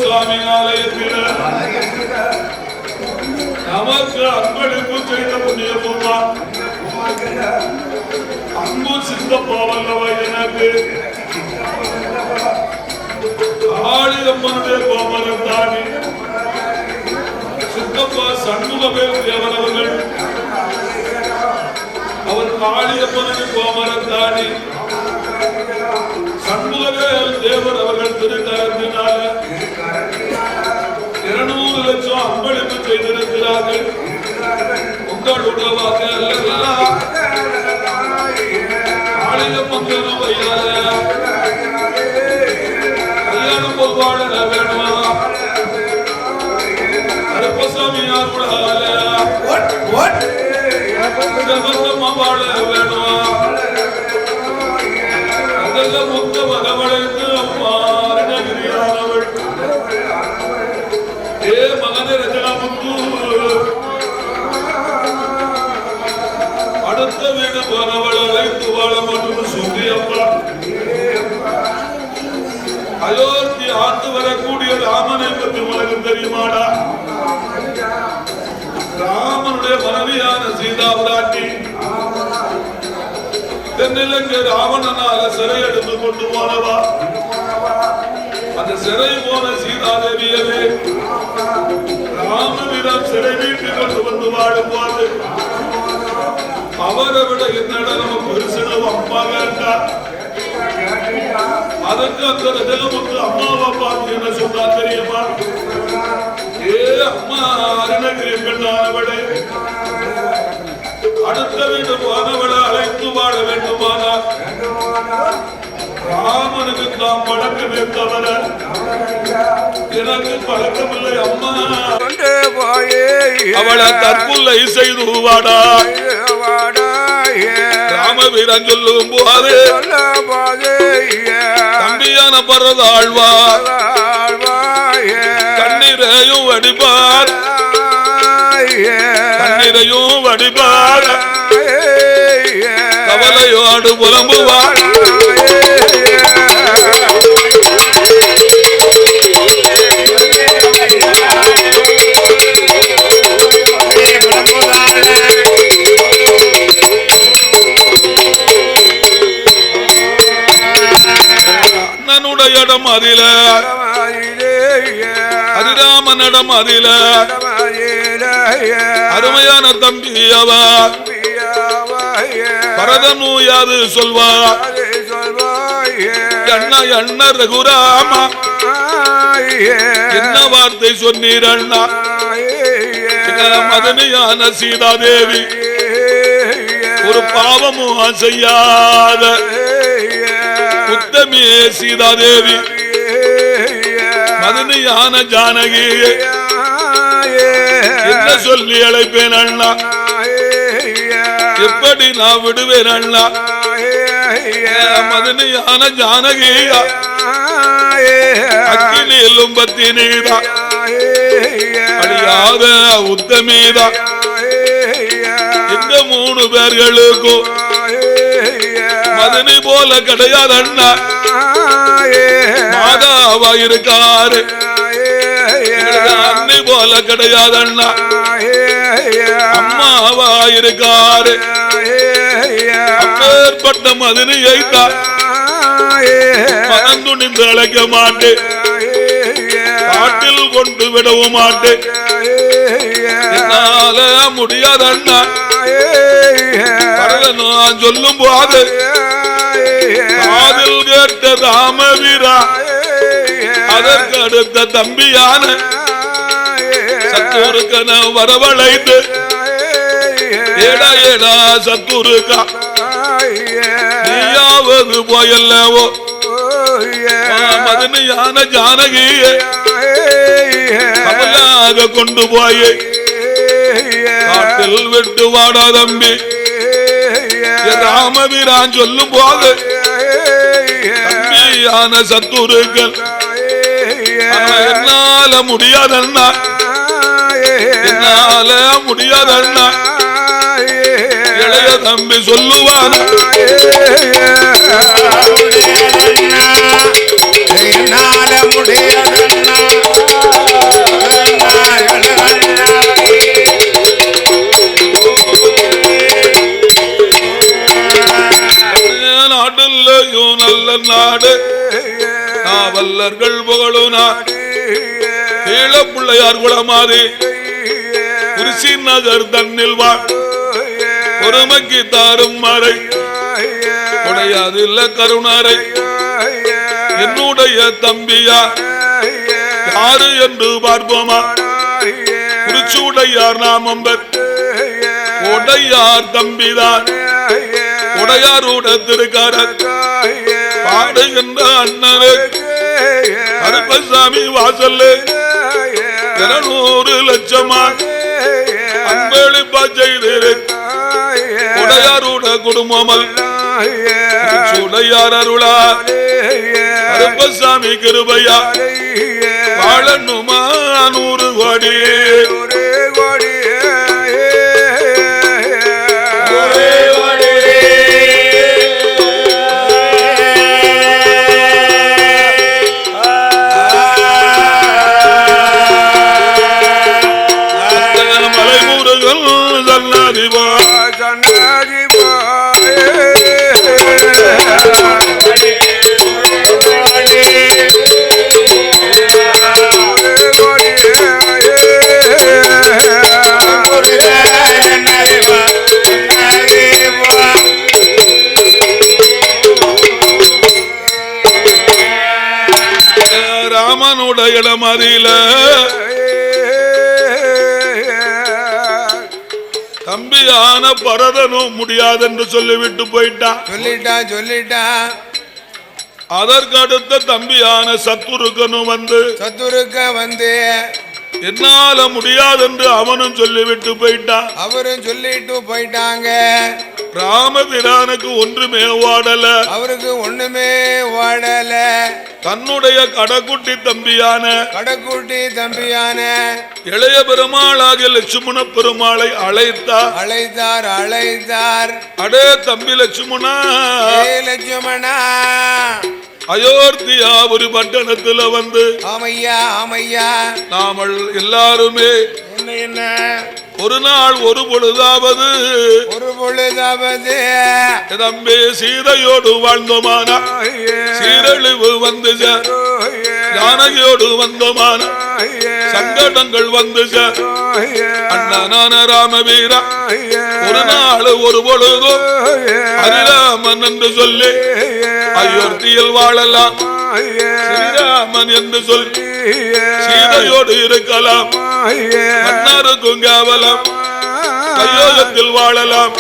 சுவாமி ஆலயத்தில் நமக்கு அன்பளிப்பு செய்த புண்ணிய பூமா அன்பு சித்தப்பா வல்லவ எனக்கு ஆளியம்மனுடைய கோமரம் தானி சித்தப்பா சண்முகவேல் தேவர் அவர்கள் அவர் ஆளியம்மனுக்கு கோமரம் தானி சண்முகவேல் தேவர் அவர்கள் திருக்கரத்தினால அன்பளிப்பு செய்திருக்கிறார்கள். உங்களுடைய வாக்கள் மங்கலம் வையாத கல்யாணம் பொருவாழ வேணுமா? கருப்பசாமியார் கூட வாழ வேணுமா? அதெல்லாம் முத்த மகவழைத்து அம்மா அருணகிரியானவள் ஏ மகனே ரஜனாமுத்து அடுத்த வீடு போனவள் அழைத்து வாழ மட்டும் சொல்லி அப்பா அயோத்தி ஆண்டு வரக்கூடிய ராமனை பற்றி உனக்கு தெரியுமாடா? ராமனுடைய மனைவியான சீதா பிராட்டி தென்னிலங்கை ராவணனால சிறை எடுத்து கொண்டு போனவா. அந்த சிறை போன சீதாதேவியவே ராமவீரன் சிறை வீட்டு கொண்டு வந்து வாழும் போது அவரை விட என்னடா நம்ம பெருசனவு அம்மா வேண்டா. அதுக்கு அந்த ரஜகமுத்து அம்மாவை பார்த்து என்ன சொன்னா தெரியுமா? ஏ அம்மா அருணகிரி பெண்ணானவளே, அடுத்த வீடு போனவளை அழைத்து வாழ வேண்டுமானா ராமனுக்கு நாம் பழக்கமே தவிர எனக்கு பழக்கமில்லை அம்மா. அவளை தற்கொலை செய்து வாடா ராமவீரன் சொல்லும் போது தம்பியான பரதாழ்வார் கண்ணீரையும் வடிப்பார் கண்ணீரையும் வடிப்பார் கவலையோடு புலம்புவார். அண்ணனுடையிடம் அதில ஹரிராமனிடம் அதில அருமையான தம்பி அவர் பரதனு யாது சொல்வார் அண்ணா அண்ணா ரகுராமா என்ன வார்த்தை சொன்னீர் அண்ணா? மதனியான சீதாதேவி ஒரு பாவமும் செய்யாத உத்தமியே சீதாதேவி மதனியான ஜானகி என்ன சொல்லி அழைப்பேன் அண்ணா? எப்படி நான் விடுவேன் அண்ணா? மதனியான ஜானகியா அக்கினியிலும் பத்தினீதா அடியாத உத்தமீதா இந்த 3 பேர்களுக்கும் மதனி போல கிடையாது அண்ணா. மாதாவா இருக்காரு அண்ணி போல கிடையாது அண்ணா. அம்மாவா இருக்காரு அப்பேற்பட்ட மதனியை தான் மனம் துணிந்து அழைக்க மாட்டேன், காட்டில் கொண்டு விடவும் மாட்டேன். என்னால முடியாத அண்ணா. நான் சொல்லும் போது காதில் கேட்ட ராமவீரா அதற்கு அடுத்த தம்பியான சத்துருக்கன வரவழைத்து ஏடா ஏடா சத்துருக்கா நீயாவது போயல்லவோ மதனியான ஜானகியை கமலாக கொண்டு போய் காட்டில் விட்டு வாடா தம்பி. ராமவீரான் சொல்லும் போது தம்பியான சத்துருக்கள் என்னால முடியாதண்ணா, என்னால முடியாதண்ணா. இளைய தம்பி சொல்லுவான் என்னால முடியாதண்ணா. நாடுல்லையும் நல்ல நாடு நாவல்லர்கள் புகழும் நாடு ஈழ பிள்ளையார் குளமாதி குறிச்சி நகர் தன்னில் வாழ் பொறுமைக்கு தாரும் மறை உடையாதில்ல கருணரை என்னுடைய தம்பியா யாரு என்று பார்ப்போமா? குறிச்சூடையார் நாமம் பெற்று உடையார் தம்பிதான் உடையாரோட திருக்காரர் பாடுகின்ற அண்ணனே கருப்பசாமி வாசல்ல 200 லட்சமா அன்பளிப்பா செய்து உடையாரோட குடும்பமல் உடையார் அருளா கருப்பசாமி கிருபையா வாழணுமா 100 கோடி ராமனுடைய இடமறியில தம்பியான பரதனும் முடியாது என்று சொல்லிவிட்டு சொல்லிட்டான். அதற்கு அடுத்த தம்பியான சத்துருக்கனும் வந்து என்னால முடியாது என்று அவனும் சொல்லிவிட்டு போயிட்டாங்க. ராமபிரானுக்கு ஒன்றுமே ஓடல. தன்னுடைய கடைக்குட்டி தம்பியான இளைய பெருமாளாகிய லட்சுமண பெருமாளை அழைத்தார். அடே தம்பி லட்சுமணா, அயோத்தியா ஒரு பட்டணத்துல வந்து நாமல் எல்லாருமே என்ன ஒரு நாள் ஒரு பொழுதாவது தம்பி சீதையோடு வாழ்ந்தோமானா சீரழிவு வந்து ஜானகியோடு வந்தோமான சங்கடங்கள் வந்து அண்ணனான ராமவீரா ஒரு நாள் ஒரு பொழுதும் ஹரிராமன் என்று சொல்லி அயோத்தியில் வாழலாம், ஸ்ரீராமன் என்று சொல்லி சீதையோடு இருக்கலாம், மன்னருக்கும் கேவலம் கையோகத்தில் வாழலாம்.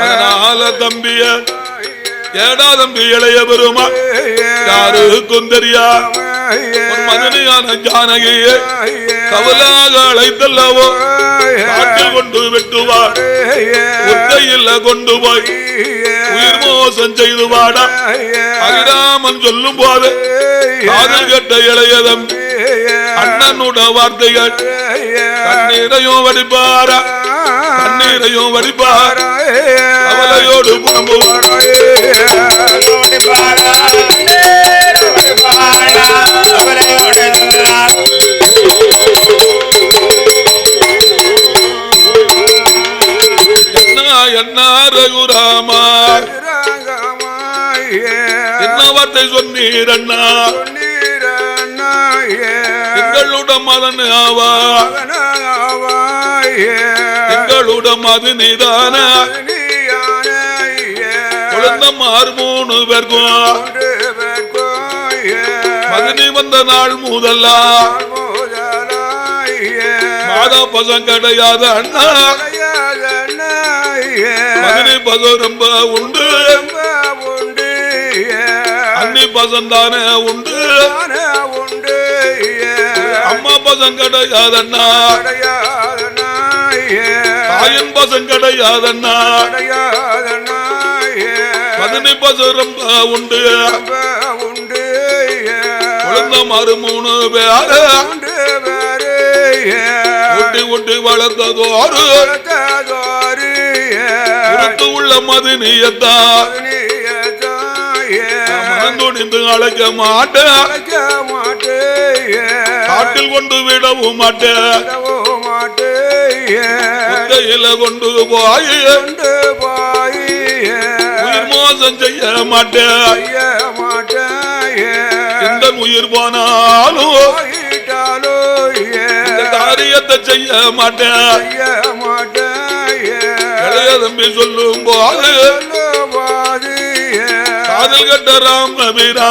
அதனால தம்பிய ஏடா தம்பி இளைய பெருமா யாருக்கும் தெரியா மகனியான ஜானகியை கவலாக அழைத்தல்லவோ காட்டில் கொண்டு வெட்டுவார், ஒத்தையில் கொண்டு போய் உயிர் மோசம் செய்து வாடா ஹரிராமன் சொல்லும் போது காதல் கட்ட இளைய தம்பி அண்ணனோட வார்த்தைகள் கண்ணீரையும் வடிப்பாரா அவளையோடு புலம்புவார். என்ன ரகுராமா என்ன வார்த்தை சொன்னீர் அண்ணா, எங்களுடைய மதன் ஆவா எங்களுடைய மது நீதான குழந்தமார் 3 பேருக்கும் மதுனி வந்த நாள் முதலா மாதா பசம் கிடையாது அண்ணா, மதுனி பசம் ரொம்ப உண்டு, அன்னி பசம் தானே உண்டு, அம்மா பசம் கிடையாதண்ணா, தாயின் பசம் கிடையாதண்ணா, மதுனி பசம் ரொம்ப உண்டு, குழந்தை மாறு 3 பேரு ஒட்டி ஒட்டி வளர்த்ததோரு உள்ள மதுனியத்தா மறந்துடிந்து அழைக்க மாட்டேன், காட்டில் கொண்டு விடவும் மாட்டேன், கொண்டு போய் உயிர் மோசம் செய்ய மாட்டேன், எந்த உயிர் போனாலும் காரியத்தை செய்ய மாட்டேன். இளைய தம்பி சொல்லும் போது காதல் கட்ட ராமபீரா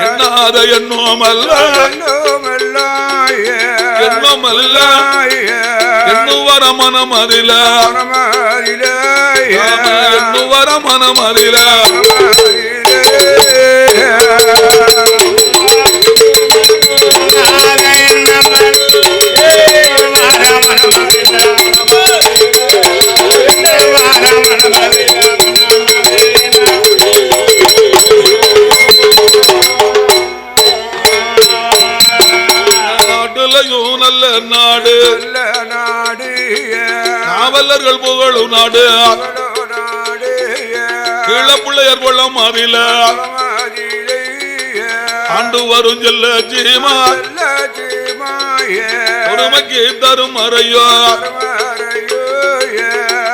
என்னாத எண்ணோமல்ல எண்ணமல்ல எண்ணுவர மனமதில எண்ணுவர மனமதில நல்ல நாடு காவலர்கள் புகழும் நாடு கீழப்பிள்ளையர் கொள்ளம் அறில ஆண்டு வரும் செல்ல ஜீமா பொறுமைக்கு தரும் அறையோ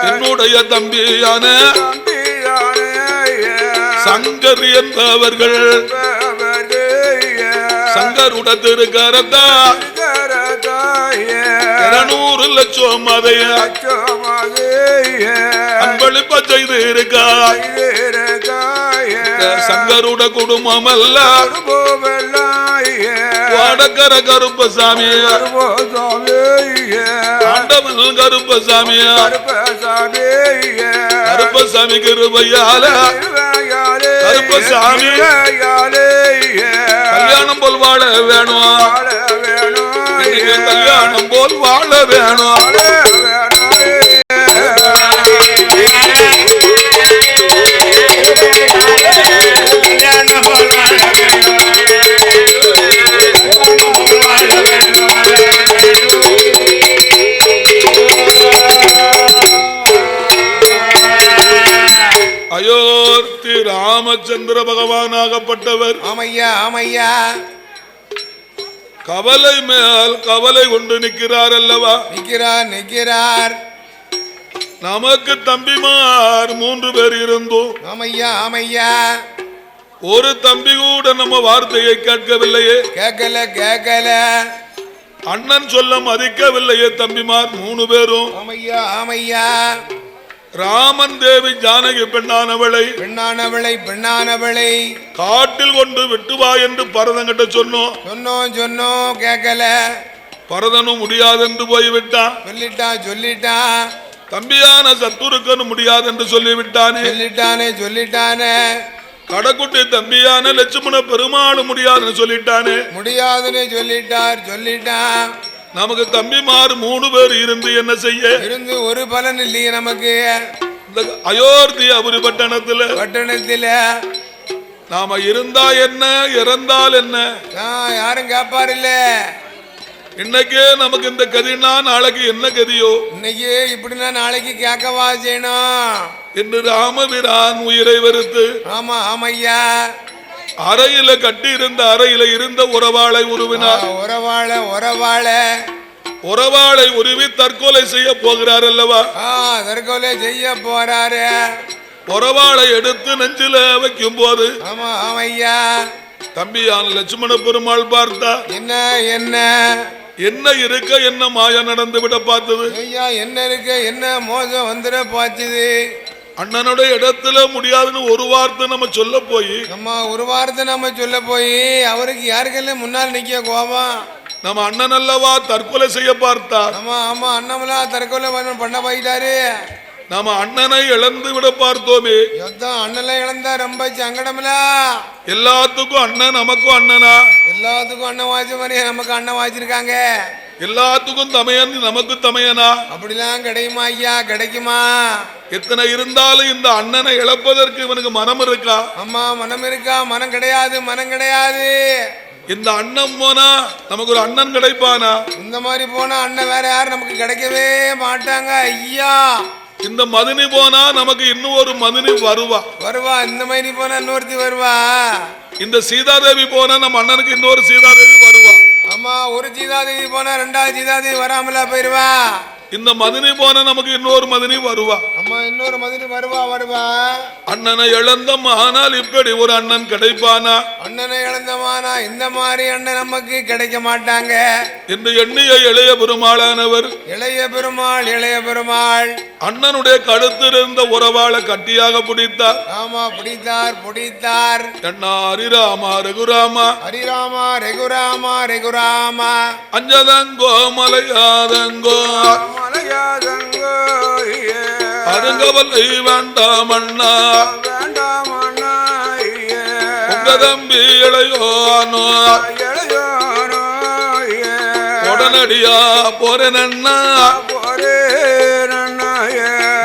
என்னுடைய தம்பியான சங்கர் என்பவர்கள் சங்கருட திருக்கரத்தா 200 லட்சம் அதைய அன்பளிப்ப செய்து இருக்கா சங்கருட குடும்பம் அல்ல வாடக்கர கருப்பசாமி ஆண்டவன் கருப்பசாமி கருப்பசாமி கிருபையால கருப்பசாமி கல்யாணம் போல் வாழ வேணும் கல்யாணம் போல் வாழ வேணும் அயோத்தி ராமச்சந்திர பகவானாகப்பட்டவர் ஆமையா கவலை மேல் கவலை கொண்டு நிற்கிறார் அல்லவா? நிற்கிறார். நமக்கு தம்பிமார் 3 பேர் இருந்தோம். ஆமையா ஒரு தம்பி கூட நம்ம வார்த்தையை கேட்கவில்லையே. கேட்கல. அண்ணன் சொல்ல மதிக்கவில்லையே தம்பிமார் 3 பேரும். ஆமையா ராமன் தேவி ஜானகி பெண்ணானவளை காட்டில் கொண்டு விட்டு வா என்று பரதங்கிட்ட சொன்னோம் கேட்கல. பரதனும் முடியாது என்று போய்விட்டான். சொல்லிட்டான். தம்பியான சத்துருக்கனும் முடியாது என்று சொல்லிவிட்டானே. சொல்லிட்டானே. கடக்குட்டி தம்பியான லட்சுமண பெருமாளும் முடியாதுன்னு சொல்லிட்டானே. முடியாதுன்னு சொல்லிட்டான். நமக்கு தம்பிமார் 3 பேர் இருந்து என்ன செய்ய? இருந்து ஒரு பலன் இல்லையே நமக்கு. அயோத்தி அபுரி பட்டணத்துல நாம இருந்தா என்ன இறந்தால் என்ன யாரும் கேட்பார் இல்ல. இன்னைக்கே நமக்கு இந்த கதினா நாளைக்கு என்ன கதியோ? இன்னைக்கு இப்படின்னா நாளைக்கு கேட்கவா செய்யணும் என்று ராமபிரான் உயிரை வெறுத்து ஆமையா அறையில கட்டி இருந்த அறையில இருந்த உறவாளை உருவினார். உறவாளை உருவி தற்கொலை செய்ய போகிறார் அல்லவா? தற்கொலை செய்ய போறாரு. உறவாளை எடுத்து நெஞ்சில வைக்கும் போது ஆமையா தம்பியான லட்சுமண பெருமாள் பார்த்தா என்ன இருக்க என்ன மாயா நடந்து விட பார்த்தது. என்ன இருக்க என்ன மோசம் வந்துட பார்த்தது. அண்ணனுடைய இடத்துல முடியாதுன்னு ஒரு வார்த்தை நம்ம சொல்ல போய் அவருக்கு யாருக்கெல்லாம் முன்னால் நிக்க கோபம். நம்ம அண்ணன் அல்லவா தற்கொலை செய்ய பார்த்தா. அண்ணன் தற்கொலை பண்ண போயிட்டாரு. நம்ம அண்ணனை இழந்து விட பார்த்தோமே. அண்ணனை இழந்தா ரொம்ப சங்கடம்ல. எல்லாத்துக்கும் அண்ணன் நமக்கும் அண்ணனா? எல்லாத்துக்கும் அண்ணன் வாய்ச்ச மாதிரியே நமக்கு அண்ணன் வாய்ச்சிருக்காங்க. எல்லாத்துக்கும் தமையன் நமக்கு தமையனா? அப்படிலாம் கிடைக்குமா ஐயா? கிடைக்குமா? எத்தனை இருந்தாலும் இந்த அண்ணனை இழப்பதற்கு இவனுக்கு மனம் இருக்கா? மனம் இருக்கா? மனம் கிடையாது. இந்த அண்ணன் போனா நமக்கு ஒரு அண்ணன் கிடைப்பானா? இந்த மாதிரி போனா அண்ணன் வேற யாரும் நமக்கு கிடைக்கவே மாட்டாங்க ஐயா. இந்த மதினி போனா நமக்கு இன்னும் ஒரு மதினி வருவா. இந்த மாதிரி போனா இன்னொருத்தி வருவா. இந்த சீதாதேவி போனா நம்ம அண்ணனுக்கு இன்னொரு சீதாதேவி வருவா. ஒரு சீதாதேவி போனா 2வது சீதாதேவி வராமலா போயிருவா. இந்த மதினி போன நமக்கு இன்னொரு மதினி வருவா. இன்னொரு மதினி வருவா. அண்ணனை இழந்தமானால் இப்படி ஒரு அண்ணன் கிடைப்பானா? அண்ணனை இழந்தமானா இந்த மாதிரி அண்ணன் நமக்கு கிடைக்க மாட்டாங்க என்று எண்ணிய இளைய பெருமாளானவர் இளைய பெருமாள் அண்ணனுடைய கழுத்திருந்த உறவாளை கட்டியாக பிடித்தார். ஆமா, பிடித்தார். என்ன ஹரிராமா ரகுராமா ஹரிராமா ரகுராமா ரகுராமா அஞ்சதங்கோ மலையாதங்கோ அருங்கவலை வேண்டாம் அண்ணா உங்க தம்பி இளையோனோ உடனடியா போறேன் அண்ணா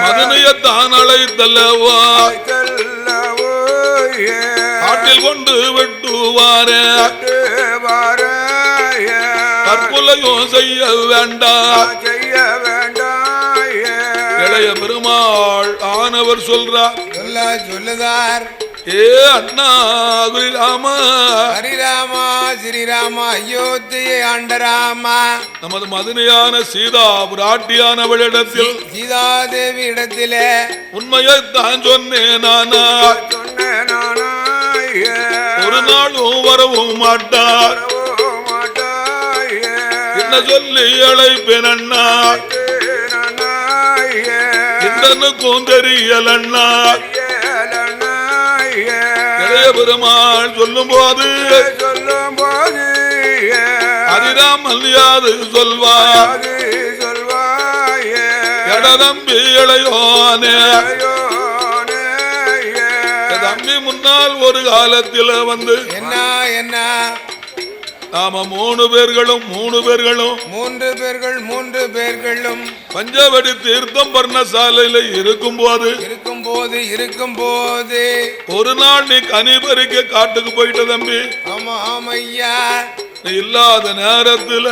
மதனையத்தான் அழைத்தல்லவா காட்டில் கொண்டு வெட்டுவாரே தற்கொலையும் செய்ய வேண்டாம் இளைய பெருமாள் ஆனவர் சொல்லுதார். ஏ அண்ணா ஹரிராமா ஹரிராமா ஸ்ரீராமா அயோத்தியை ஆண்டராமா நமது மதுரையான சீதா பிராட்டியானவளிடத்தில் சீதாதேவி இடத்திலே உண்மையைத்தான் சொன்னேன் நானா. ஒரு நாளும் வரவும் மாட்டார் என்ன சொல்லி அழைப்பேன் அண்ணா. என்னக்கும் தெரியல அண்ணா. இளைய பெருமாள் சொல்லும் போது ஹரிராமல் யாது சொல்வார். தம்பி இளையோனே தம்பி முன்னால் ஒரு காலத்தில் வந்து என்ன நாம மூன்று பேர்களும் பஞ்சவடி தீர்த்தம் பர்ணசாலையில இருக்கும் போது ஒரு நாள் நீ கனி பறிக்க காட்டுக்கு போயிட்ட தம்பி. ஆமா ஐயா. இல்லாத நேரத்துல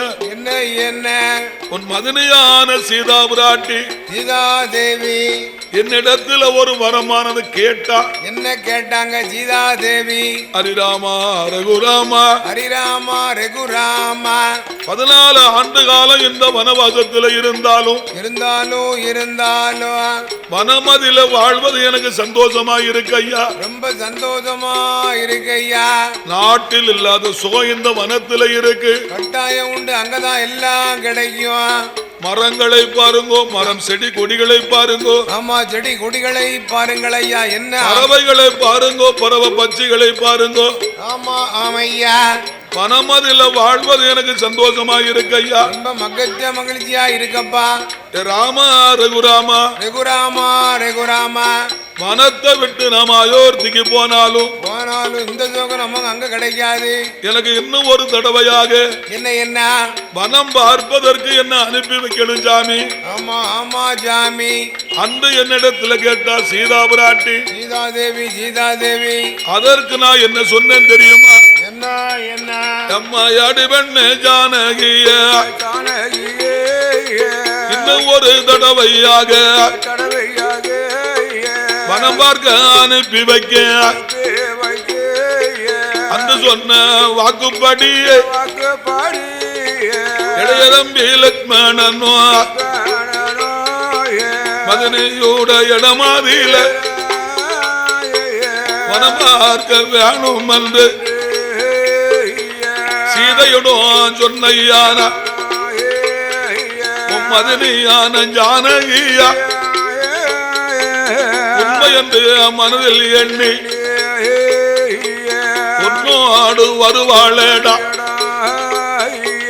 என்ன உன் மதனியான சீதா பிராட்டி சீதாதேவி என்னிடத்துல ஒரு வரமானது கேட்டா. என்ன கேட்டாங்க சீதாதேவி? ஹரிராமா ரகுராமா 14 ஆண்டு காலம் இந்த வனவாசத்துல இருந்தாலும் வனமதில வாழ்வது எனக்கு சந்தோஷமா இருக்கு ஐயா. ரொம்ப சந்தோஷமா இருக்கு ஐயா. நாட்டில் இல்லாத சுகம் இந்த வனத்துல இருக்கு. கட்டாயம் உண்டு, அங்கதான் எல்லாம் கிடைக்கும். மரங்களை பாருங்கோ, மரம் செடி கொடிகளை பாருங்கோ. ஆமா, செடி கொடிகளை பாருங்கள் ஐயா. என்ன பறவைகளை பாருங்கோ, பறவை பட்சிகளை பாருங்கோ. ஆமா ஆமையா. வனமதில வாழ்வது எனக்கு சந்தோஷமா இருக்கு ஐயா. ரொம்ப மகிழ்ச்சியா இருக்கப்பா. ராமா ரகுராமா வனத்தை விட்டு நாம அயோத்திக்கு போனாலும் இந்த சோகம் நமக்கு அங்க கிடைக்காது. எனக்கு இன்னும் ஒரு தடவையாக என்ன வனம் பார்ப்பதற்கு என்ன அனுப்பி வைக்கணும் சாமி. ஆமா சாமி. அன்று என்னிடத்துல கேட்டா சீதா பிராட்டி சீதாதேவி அதற்கு நான் என்ன சொன்னேன் தெரியுமா? என்ன அம்மாயாடி பெண்ணே ஜானகிய இன்னும் ஒரு தடவையாக வனம் பார்க்க அனுப்பி வைக்க அன்று சொன்ன வாக்குப்படி இளைய தம்பி லக்ஷ்மணன் மதனியோட இடமாதில வனம் பார்க்க வேணும் என்று சீதையுடன் சொன்னையான மதனியான ஜானகியா உண்மை என்று மனதில் எண்ணி உன்னோடு வருவாளேடா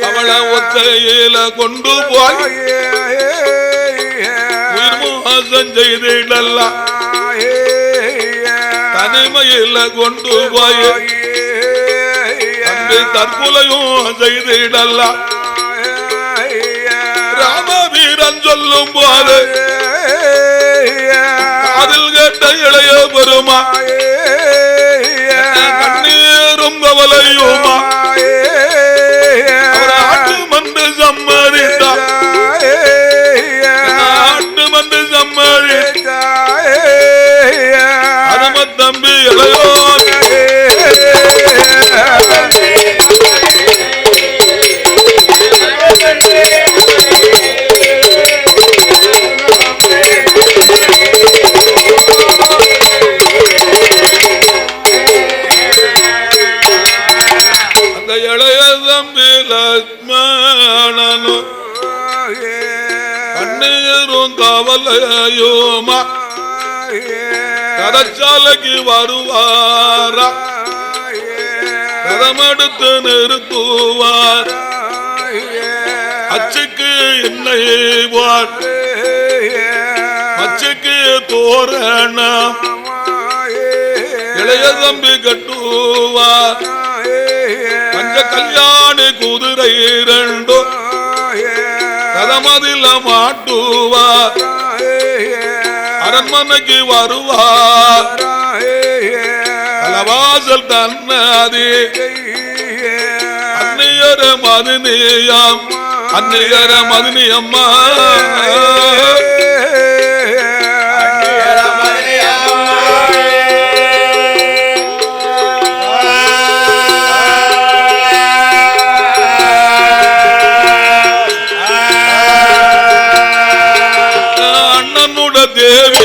அவளை ஒத்தையில கொண்டு போய் உயிர் மோசம் செய்திடல தனிமையில கொண்டு போய் தம்பி தற்கொலையும் செய்திடல. ராமவீரன் சொல்லும் போது அதில் கேட்ட இளைய பெருமா கண்ணீரும் கவலையுமா ஆட்டு மன்று சம்மதித்தார். அரும தம்பி இளையோன் அந்த 11 கண்ணீரும் கவலையுமா கரச்சாலைக்கு வருவாரா கதமெடுத்து நிறுத்துவார் அச்சுக்கு எண்ணெய் அச்சுக்கு தோரணம் இளைய தம்பி கட்டுவார் பஞ்ச கல்யாணி குதிரை இரண்டு கதமதில மாட்டுவார் அரண்மனைக்கு வருவார் கலவாசல் தன்னதி அந்நியர மதினியம் அந்நியர மதினியம்மா தேவி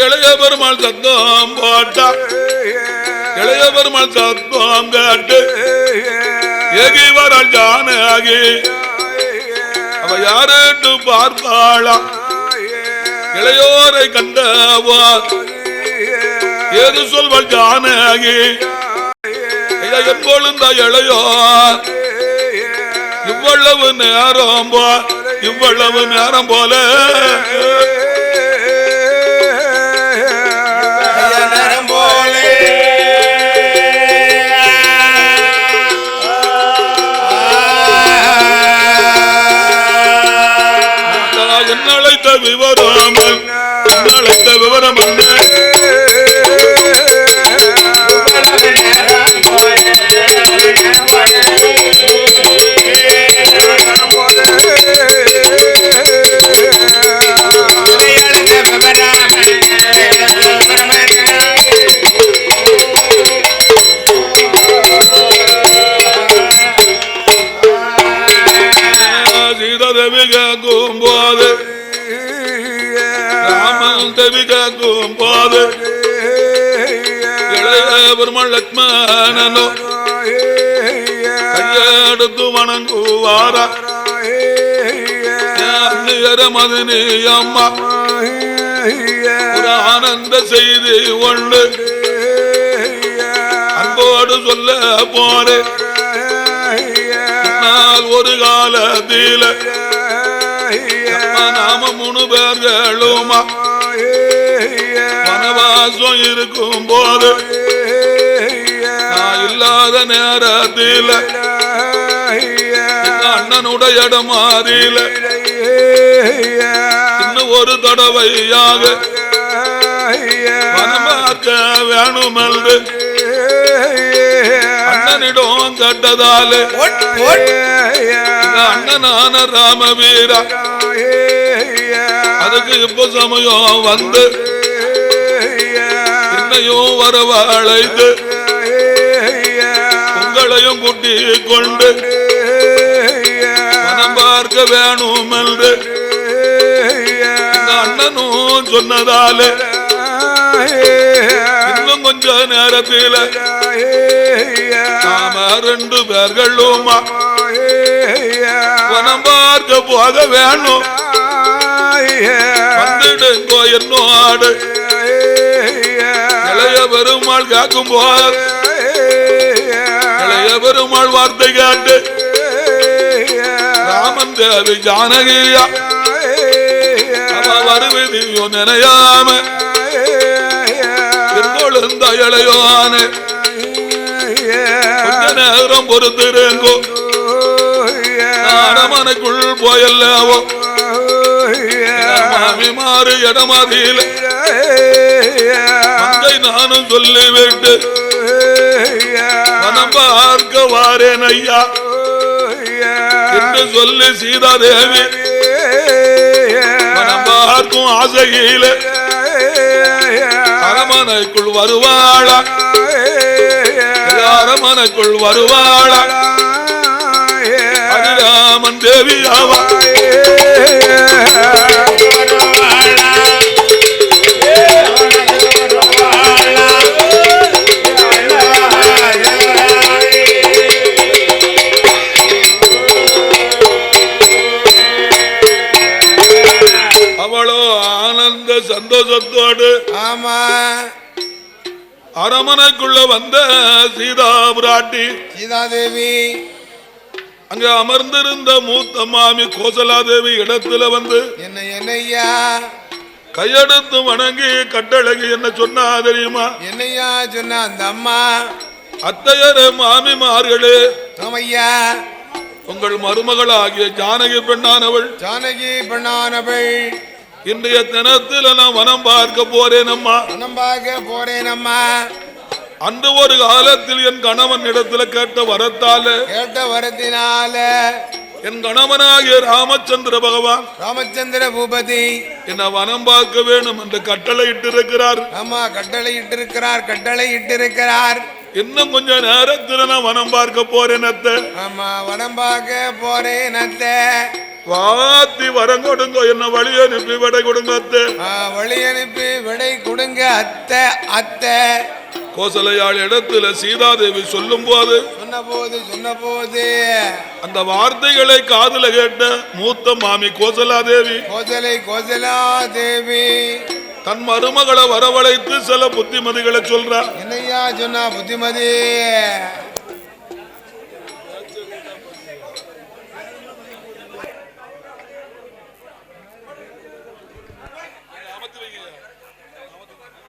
இளைய பெருமாள் சத்தம் போட்டா இளைய பெருமாள் சத்தம் கேட்டு ஏகி வராள் ஜானகி அவ யாரென்று பார்த்தாளா இளையோரை கண்டவா ஏது சொல்வாள் ஜானகி என் கொழுந்த இளையோர் இவ்வளவு நேரம் போல என்னழைத்த விவரம் சீதாதேவி கேட்கும் போது ராமன் தேவி கேட்கும் போது இளைய பெருமாள் லட்சுமணனோ கையெடுத்து வணங்குவாரா அந்நியர மதினியம்மா ஒரு ஆனந்த செய்தி ஒன்று அன்போடு சொல்ல போறேன். ஒரு காலத்தில நாம 3 பேர்களுமா வனவாசம் இருக்கும் போது நான் இல்லாத நேரத்தில அண்ணனுடைய இடமாதில இன்னும் ஒரு தடவையாக வனமாக்க வேணுமென்று அண்ணனிடம் கட்டதாலே அண்ணனான ராமவீரா அதுக்கு இப்ப சமயம் வந்து என்னையும் வரவழைத்து உங்களையும் கூட்டி கொண்டு மனம் பார்க்க வேணும் என்று அண்ணனும் சொன்னதாலே இன்னும் கொஞ்ச நேரத்தில் நாம 2 பேர்களுமா வனம் பார்க்க போக வேணும். வந்துடுங்கோ என்னோடு இளைய பெருமாள் கேட்கும் போது இளைய பெருமாள் வார்த்தை கேட்டு ராமன் தேவி ஜானகியா அவ வருவதையோ நினையாம கொழுந்த இளையோனே கொஞ்ச நேரம் பொறுத்திருங்கோ அரமனைக்குள் போயல்லவோ மாமி மாறு இடமதியில அங்கை நானும் சொல்லிவிட்டு மனம் பார்க்க வாரேன் ஐயா என்று சொல்லி சீதாதேவி மனம் பார்க்க பார்க்கும் ஆசையில அரமனைக்குள் வருவாளா, அரமனைக்குள் வருவாளா, ராமன் தேவி ஆவா. அவளோ ஆனந்த சந்தோஷத்தோடு ஆமா அரமனைக்குள்ள வந்த சீதா பிராட்டி சீதாதேவி அங்க அமர்ந்திருந்த மூத்த மாமி கோசலாதேவி இடத்துல வந்து என்னையா கையெடுத்து வணங்கி கட்டழகி என்ன சொன்னா தெரியுமா? என்னையா சொன்ன அந்த அம்மா, அத்தையரே மாமிமார்களே, ஆமையா, உங்கள் மருமகளாகிய ஜானகி பெண்ணானவள் இன்றைய தினத்தில் நான் வனம் பார்க்க போறேன் அம்மா. அன்று ஒரு காலத்தில் என் கணவன் இடத்துல கேட்ட வரத்தினால என் கணவனாகிய ராமச்சந்திர பகவான் ராமச்சந்திர பூபதி என்ன வனம் பார்க்க வேணும் என்று கட்டளை இட்டிருக்கிறார். ஆமா, கட்டளை இட்டிருக்கிறார். இன்னும் கொஞ்ச நேரத்தில் நான் வனம் பார்க்க போறேன் அத்தை. ஆமா, வனம் பார்க்க போறேன் அத்தை. வாத்தி வரம் கொடுங்க, என்ன வழி அனுப்பி விடை கொடுங்க அத்தை. வழி அனுப்பி விடை கொடுங்க அத்தை. அத்தை கோசலையாள் இடத்துல சீதாதேவி சொல்லும் போது சொன்ன போது அந்த வார்த்தைகளை காதுல கேட்ட மூத்த மாமி கோசலாதேவி தன் மருமகளை வரவழைத்து சில புத்திமதிகளை சொல்றா. என்னையா சொன்னா புத்திமதி?